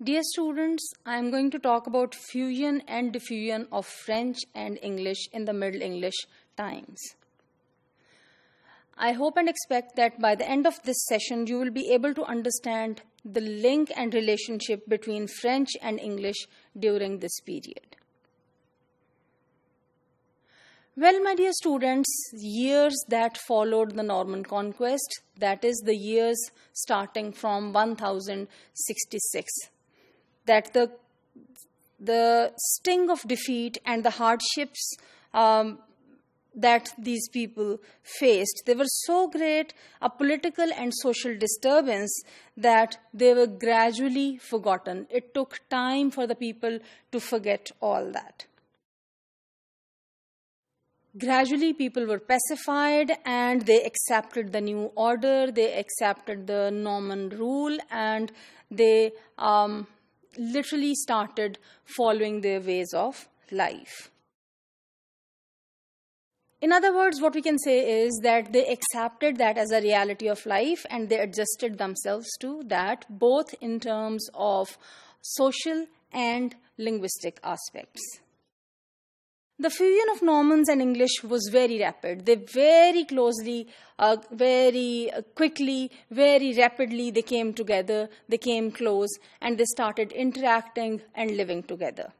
Dear students, I am going to talk about fusion and diffusion of French and English in the Middle English times. I hope and expect that by the end of this session, you will be able to understand the link and relationship between French and English during this period. Well, my dear students, years that followed the Norman conquest, that is the years starting from 1066, that the sting of defeat and the hardships that these people faced, they were so great, a political and social disturbance, that they were gradually forgotten. It took time for the people to forget all that. Gradually, people were pacified and they accepted the new order, they accepted the Norman rule, and they literally started following their ways of life. In other words, what we can say is that they accepted that as a reality of life and they adjusted themselves to that, both in terms of social and linguistic aspects. The fusion of Normans and English was very rapid. They very closely, very quickly, very rapidly, they came together, they came close, and they started interacting and living together.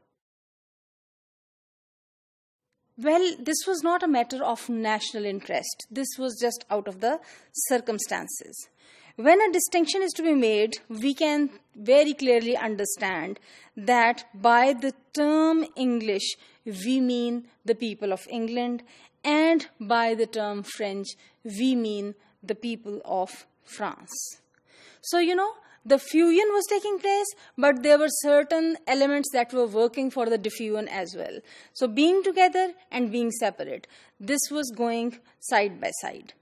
Well, this was not a matter of national interest. This was just out of the circumstances. When a distinction is to be made, we can very clearly understand that by the term English, we mean the people of England, and by the term French, we mean the people of France. So, the fusion was taking place, but there were certain elements that were working for the diffusion as well. So, being together and being separate, this was going side by side.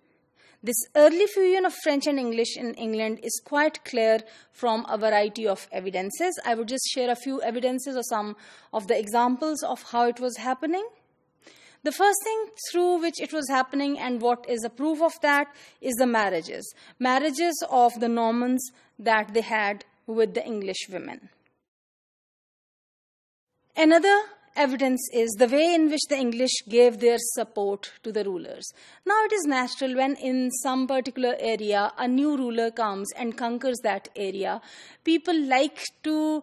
This early fusion of French and English in England is quite clear from a variety of evidences. I would just share a few evidences or some of the examples of how it was happening. The first thing through which it was happening, and what is a proof of that, is the marriages. Marriages of the Normans that they had with the English women. Another evidence is the way in which the English gave their support to the rulers. Now, it is natural when in some particular area a new ruler comes and conquers that area, people like to,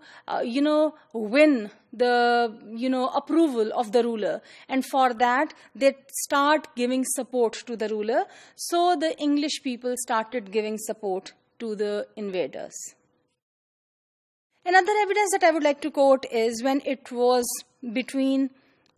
win the, approval of the ruler. And for that, they start giving support to the ruler. So the English people started giving support to the invaders. Another evidence that I would like to quote is when it was between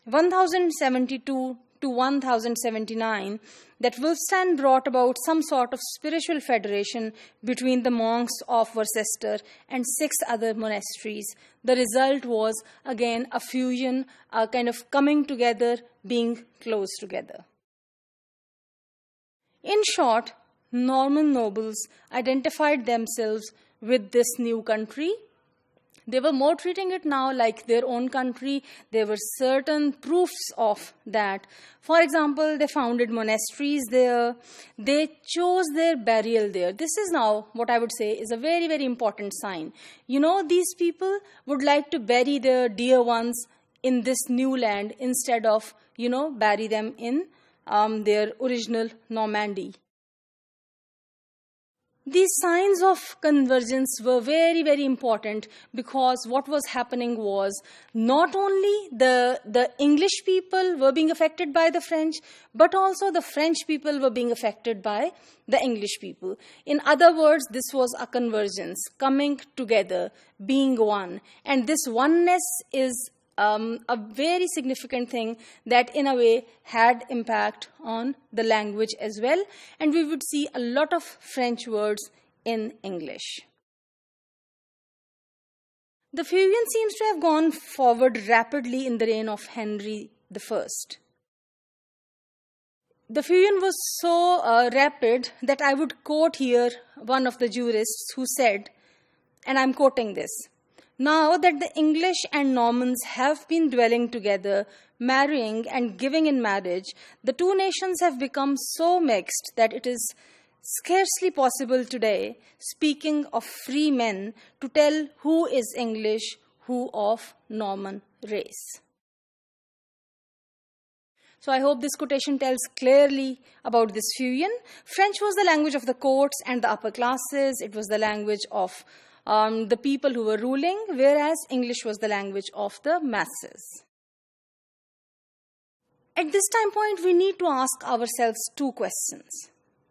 1072 to 1079 that Wulfstan brought about some sort of spiritual federation between the monks of Worcester and 6 other monasteries. The result was, again, a fusion, a kind of coming together, being close together. In short, Norman nobles identified themselves with this new country. They were more treating it now like their own country. There were certain proofs of that. For example, they founded monasteries there. They chose their burial there. This is now what I would say is a very, very important sign. These people would like to bury their dear ones in this new land instead of, bury them in their original Normandy. These signs of convergence were very, very important because what was happening was not only the English people were being affected by the French, but also the French people were being affected by the English people. In other words, this was a convergence, coming together, being one. And this oneness is a very significant thing that in a way had impact on the language as well, and we would see a lot of French words in English. The fusion seems to have gone forward rapidly in the reign of Henry I. The fusion was so rapid that I would quote here one of the jurists who said, and I'm quoting this, "Now that the English and Normans have been dwelling together, marrying and giving in marriage, the two nations have become so mixed that it is scarcely possible today, speaking of free men, to tell who is English, who of Norman race. So I hope this quotation tells clearly about this fusion. French was the language of the courts and the upper classes. It was the language of the people who were ruling, whereas English was the language of the masses. At this time point, we need to ask ourselves two questions.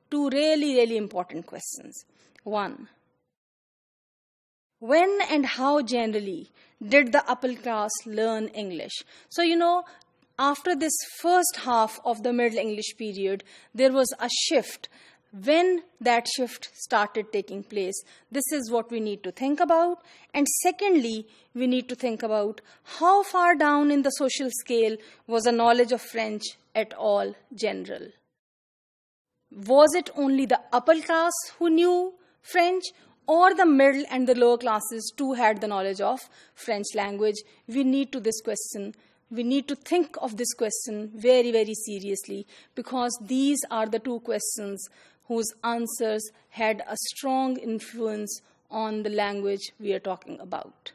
Two really, really important questions. One, when and how generally did the upper class learn English? So, after this first half of the Middle English period, there was a shift. When that shift started taking place, this is what we need to think about. And secondly, we need to think about how far down in the social scale was the knowledge of French at all general. Was it only the upper class who knew French, or the middle and the lower classes too had the knowledge of French language? We need to think of this question very, very seriously, because these are the two questions whose answers had a strong influence on the language we are talking about.